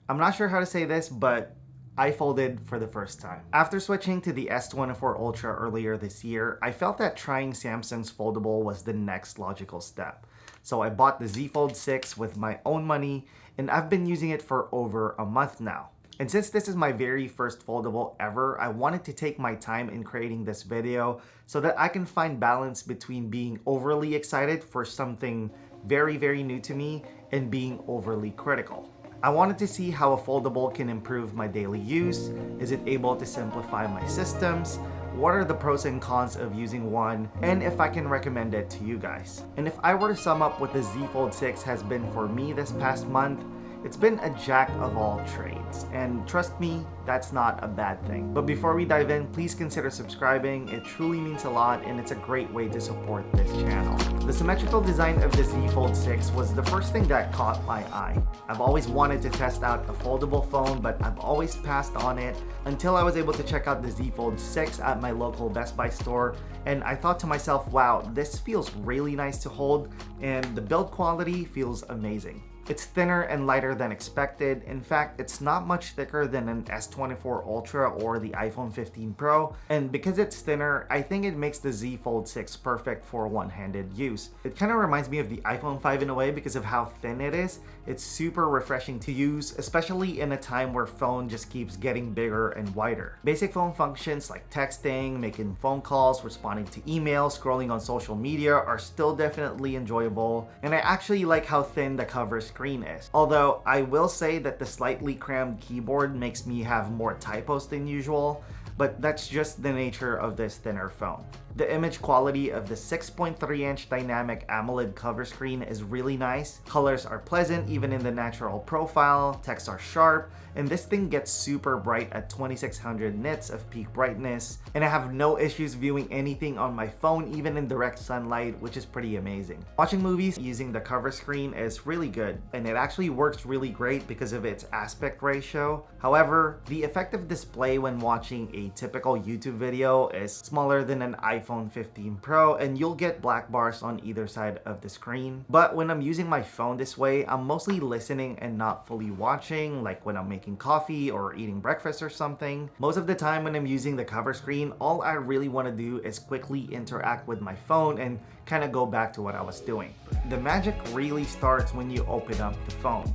I'm not sure how to say this, but I folded for the first time. After switching to the S24 Ultra earlier this year, I felt that trying Samsung's foldable was the next logical step. So I bought the Z Fold 6 with my own money, and I've been using it for over a month now. And since this is my very first foldable ever, I wanted to take my time in creating this video so that I can find balance between being overly excited for something very new to me and being overly critical. I wanted to see how a foldable can improve my daily use. Is it able to simplify my systems? What are the pros and cons of using one? And if I can recommend it to you guys. And if I were to sum up what the Z Fold 6 has been for me this past month, it's been a jack of all trades, and trust me, that's not a bad thing. But before we dive in, please consider subscribing. It truly means a lot, and it's a great way to support this channel. The symmetrical design of the Z Fold 6 was the first thing that caught my eye. I've always wanted to test out a foldable phone, but I've always passed on it until I was able to check out the Z Fold 6 at my local Best Buy store, and I thought to myself, wow, this feels really nice to hold, and the build quality feels amazing. It's thinner and lighter than expected. In fact, it's not much thicker than an S24 Ultra or the iPhone 15 Pro. And because it's thinner, I think it makes the Z Fold 6 perfect for one-handed use. It kind of reminds me of the iPhone 5 in a way because of how thin it is. It's super refreshing to use, especially in a time where phone just keeps getting bigger and wider. Basic phone functions like texting, making phone calls, responding to emails, scrolling on social media are still definitely enjoyable. And I actually like how thin the cover screen is. Although I will say that the slightly crammed keyboard makes me have more typos than usual, but that's just the nature of this thinner phone. The image quality of the 6.3-inch dynamic AMOLED cover screen is really nice. Colors are pleasant even in the natural profile, texts are sharp, and this thing gets super bright at 2600 nits of peak brightness, and I have no issues viewing anything on my phone even in direct sunlight, which is pretty amazing. Watching movies using the cover screen is really good, and it actually works really great because of its aspect ratio. However, the effective display when watching a typical YouTube video is smaller than an iPhone 15 Pro, and you'll get black bars on either side of the screen. But when I'm using my phone this way, I'm mostly listening and not fully watching, like when I'm making coffee or eating breakfast or something. Most of the time when I'm using the cover screen, all I really want to do is quickly interact with my phone and kind of go back to what I was doing. The magic really starts when you open up the phone.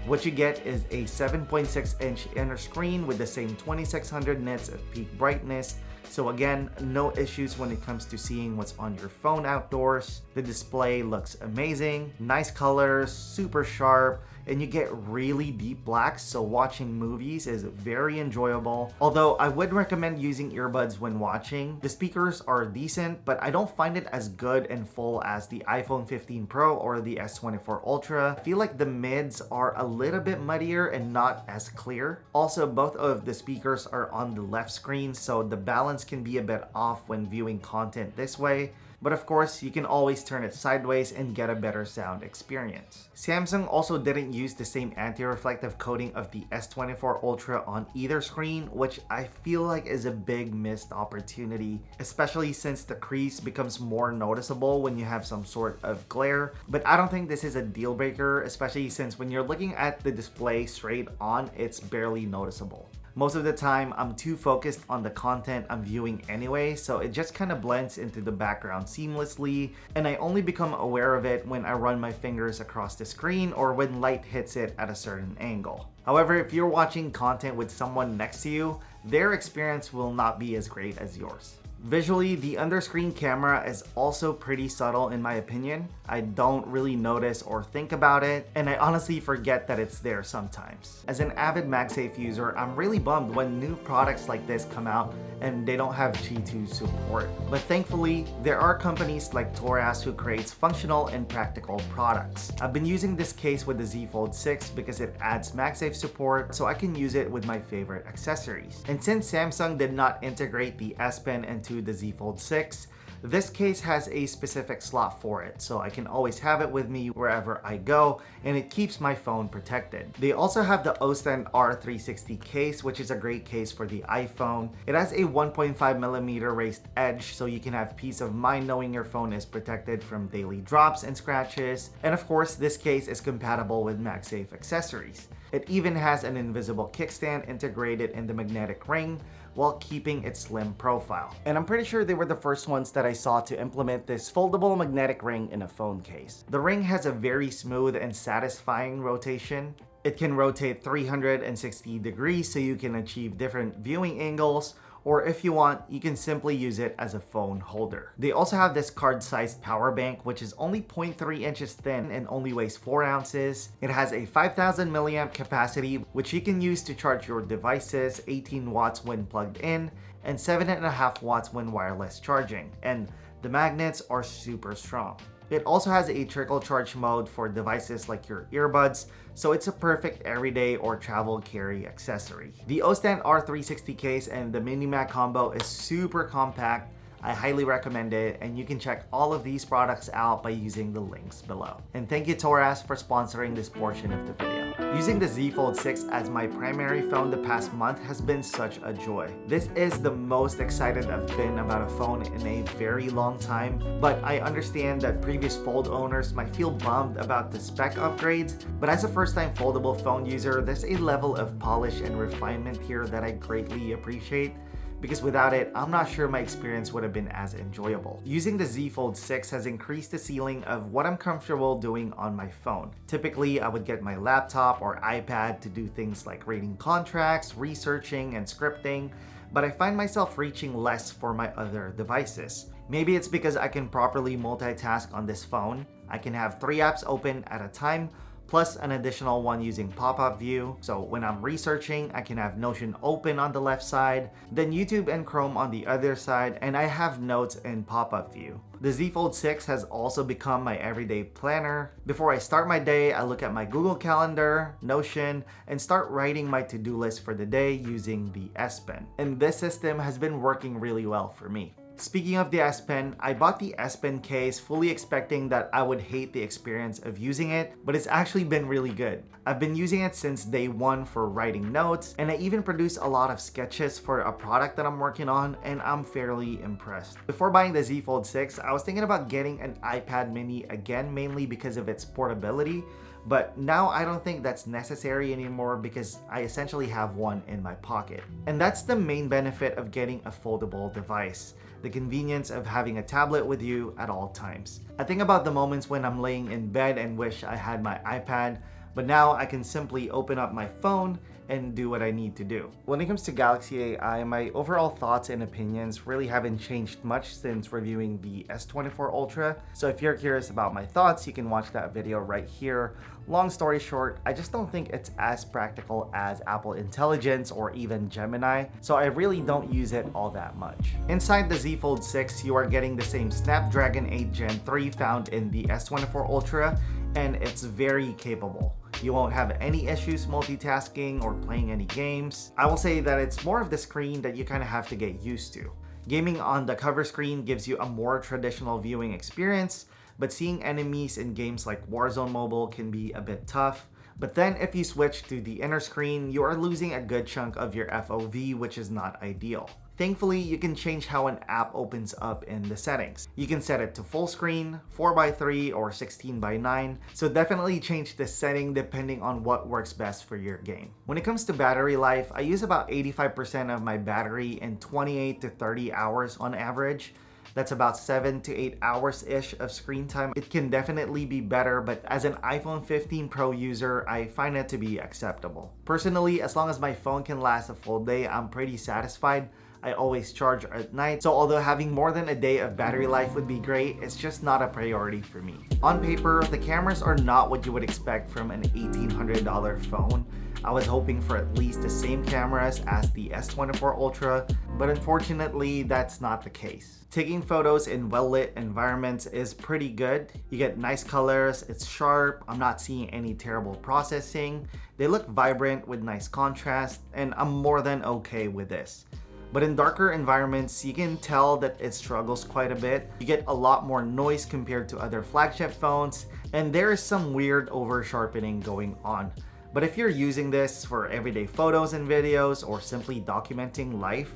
What you get is a 7.6-inch inner screen with the same 2600 nits of peak brightness. So again, no issues when it comes to seeing what's on your phone outdoors. The display looks amazing, nice colors, super sharp, and you get really deep blacks, so watching movies is very enjoyable. Although I would recommend using earbuds when watching. The speakers are decent, but I don't find it as good and full as the iPhone 15 Pro or the S24 Ultra. I feel like the mids are a little bit muddier and not as clear. Also, both of the speakers are on the left screen, so the balance can be a bit off when viewing content this way. But of course, you can always turn it sideways and get a better sound experience. Samsung also didn't use the same anti-reflective coating of the S24 Ultra on either screen, which I feel like is a big missed opportunity, especially since the crease becomes more noticeable when you have some sort of glare. But I don't think this is a deal breaker, especially since when you're looking at the display straight on, it's barely noticeable. Most of the time, I'm too focused on the content I'm viewing anyway, so it just kind of blends into the background seamlessly, and I only become aware of it when I run my fingers across the screen or when light hits it at a certain angle. However, if you're watching content with someone next to you, their experience will not be as great as yours. Visually, the under-screen camera is also pretty subtle in my opinion. I don't really notice or think about it, and I honestly forget that it's there sometimes. As an avid Magsafe user, I'm really bummed when new products like this come out and they don't have G2 support. But thankfully, there are companies like Toras who creates functional and practical products. I've been using this case with the Z Fold 6 because it adds Magsafe support, so I can use it with my favorite accessories. And since Samsung did not integrate the S Pen into the Z Fold 6, this case has a specific slot for it, so I can always have it with me wherever I go, and it keeps my phone protected. They also have the Osten R360 case, which is a great case for the iPhone. It has a 1.5mm raised edge, so you can have peace of mind knowing your phone is protected from daily drops and scratches. And of course, this case is compatible with Magsafe accessories. It even has an invisible kickstand integrated in the magnetic ring while keeping its slim profile. And I'm pretty sure they were the first ones that I saw to implement this foldable magnetic ring in a phone case. The ring has a very smooth and satisfying rotation. It can rotate 360 degrees so you can achieve different viewing angles, or if you want, you can simply use it as a phone holder. They also have this card-sized power bank, which is only 0.3 inches thin and only weighs 4 ounces. It has a 5,000 milliamp capacity, which you can use to charge your devices, 18 watts when plugged in, and 7.5 watts when wireless charging. And the magnets are super strong. It also has a trickle charge mode for devices like your earbuds, so it's a perfect everyday or travel carry accessory. The O-Stand R360 case and the Mini Mag combo is super compact. I highly recommend it, and you can check all of these products out by using the links below. And thank you Toras for sponsoring this portion of the video. Using the Z Fold 6 as my primary phone the past month has been such a joy. This is the most excited I've been about a phone in a very long time, but I understand that previous Fold owners might feel bummed about the spec upgrades, but as a first-time foldable phone user, there's a level of polish and refinement here that I greatly appreciate, because without it, I'm not sure my experience would have been as enjoyable. Using the Z Fold 6 has increased the ceiling of what I'm comfortable doing on my phone. Typically, I would get my laptop or iPad to do things like reading contracts, researching, and scripting, but I find myself reaching less for my other devices. Maybe it's because I can properly multitask on this phone. I can have 3 apps open at a time, plus an additional one using pop-up view. So when I'm researching, I can have Notion open on the left side, then YouTube and Chrome on the other side, and I have notes in pop-up view. The Z Fold 6 has also become my everyday planner. Before I start my day, I look at my Google Calendar, Notion, and start writing my to-do list for the day using the S Pen. And this system has been working really well for me. Speaking of the S Pen, I bought the S Pen case fully expecting that I would hate the experience of using it, but it's actually been really good. I've been using it since day one for writing notes, and I even produce a lot of sketches for a product that I'm working on, and I'm fairly impressed. Before buying the Z Fold 6, I was thinking about getting an iPad mini again, mainly because of its portability, but now I don't think that's necessary anymore because I essentially have one in my pocket. And that's the main benefit of getting a foldable device: the convenience of having a tablet with you at all times. I think about the moments when I'm laying in bed and wish I had my iPad, but now I can simply open up my phone and do what I need to do. When it comes to Galaxy AI, my overall thoughts and opinions really haven't changed much since reviewing the S24 Ultra. So if you're curious about my thoughts, you can watch that video right here. Long story short, I just don't think it's as practical as Apple Intelligence or even Gemini, so I really don't use it all that much. Inside the Z Fold 6, you are getting the same Snapdragon 8 Gen 3 found in the S24 Ultra, and it's very capable. You won't have any issues multitasking or playing any games. I will say that it's more of the screen that you kind of have to get used to. Gaming on the cover screen gives you a more traditional viewing experience, but seeing enemies in games like Warzone Mobile can be a bit tough. But then if you switch to the inner screen, you are losing a good chunk of your FOV, which is not ideal. Thankfully, you can change how an app opens up in the settings. You can set it to full screen, 4:3, or 16:9, so definitely change the setting depending on what works best for your game. When it comes to battery life, I use about 85% of my battery in 28 to 30 hours on average. That's about 7 to 8 hours-ish of screen time. It can definitely be better, but as an iPhone 15 Pro user, I find it to be acceptable. Personally, as long as my phone can last a full day, I'm pretty satisfied. I always charge at night, so although having more than a day of battery life would be great, it's just not a priority for me. On paper, the cameras are not what you would expect from an $1,800 phone. I was hoping for at least the same cameras as the S24 Ultra, but unfortunately, that's not the case. Taking photos in well-lit environments is pretty good. You get nice colors, it's sharp, I'm not seeing any terrible processing. They look vibrant with nice contrast, and I'm more than okay with this. But in darker environments, you can tell that it struggles quite a bit. You get a lot more noise compared to other flagship phones, and there is some weird over-sharpening going on. But if you're using this for everyday photos and videos or simply documenting life,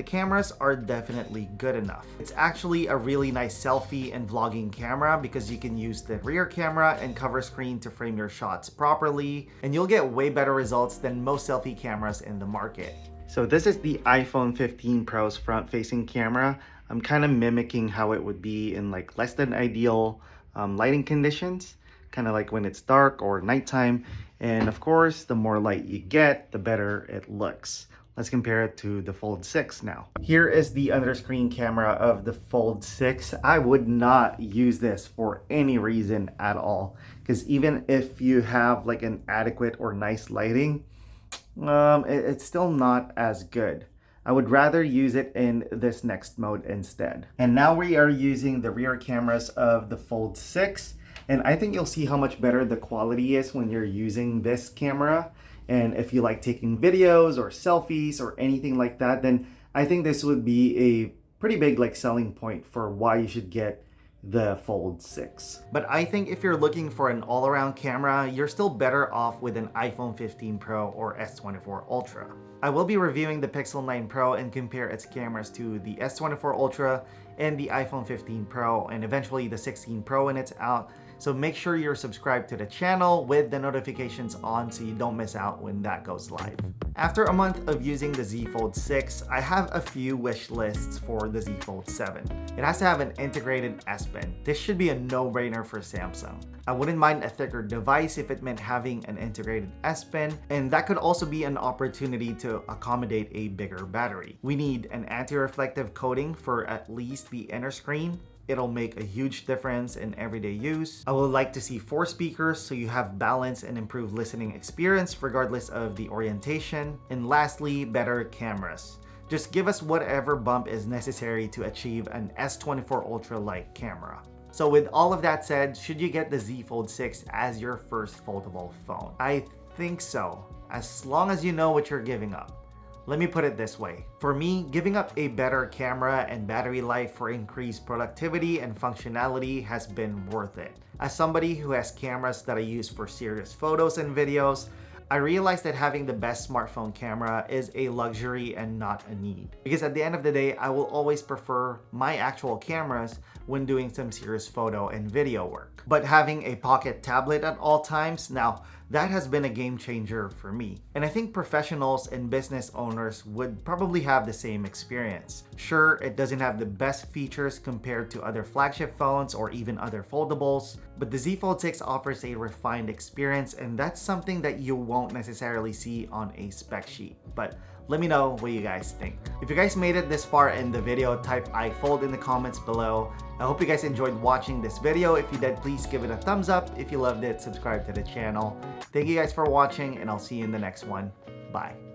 the cameras are definitely good enough. It's actually a really nice selfie and vlogging camera because you can use the rear camera and cover screen to frame your shots properly, and you'll get way better results than most selfie cameras in the market. So this is the iPhone 15 Pro's front-facing camera. I'm kind of mimicking how it would be in like less than ideal lighting conditions, kind of like when it's dark or nighttime. And of course, the more light you get, the better it looks. Let's compare it to the Fold 6 now. Here is the under-screen camera of the Fold 6. I would not use this for any reason at all, because even if you have like an adequate or nice lighting, it's still not as good. I would rather use it in this next mode instead. And now we are using the rear cameras of the Fold 6. And I think you'll see how much better the quality is when you're using this camera. And if you like taking videos or selfies or anything like that, then I think this would be a pretty big like selling point for why you should get the Fold 6. But I think if you're looking for an all-around camera, you're still better off with an iPhone 15 Pro or S24 Ultra. I will be reviewing the Pixel 9 Pro and compare its cameras to the S24 Ultra and the iPhone 15 Pro and eventually the 16 Pro when it's out. So make sure you're subscribed to the channel with the notifications on so you don't miss out when that goes live. After a month of using the Z Fold 6, I have a few wish lists for the Z Fold 7. It has to have an integrated S Pen. This should be a no-brainer for Samsung. I wouldn't mind a thicker device if it meant having an integrated S Pen, and that could also be an opportunity to accommodate a bigger battery. We need an anti-reflective coating for at least the inner screen. It'll make a huge difference in everyday use. I would like to see 4 speakers so you have balance and improved listening experience regardless of the orientation. And lastly, better cameras. Just give us whatever bump is necessary to achieve an S24 Ultra-like camera. So with all of that said, should you get the Z Fold 6 as your first foldable phone? I think so, as long as you know what you're giving up. Let me put it this way. For me, giving up a better camera and battery life for increased productivity and functionality has been worth it. As somebody who has cameras that I use for serious photos and videos, I realized that having the best smartphone camera is a luxury and not a need. Because at the end of the day, I will always prefer my actual cameras when doing some serious photo and video work. But having a pocket tablet at all times, now that has been a game changer for me. And I think professionals and business owners would probably have the same experience. Sure, it doesn't have the best features compared to other flagship phones or even other foldables, but the Z Fold 6 offers a refined experience, and that's something that you won't necessarily see on a spec sheet. But let me know what you guys think. If you guys made it this far in the video, type I fold in the comments below. I hope you guys enjoyed watching this video. If you did, please give it a thumbs up. If you loved it, subscribe to the channel. Thank you guys for watching, and I'll see you in the next one. Bye.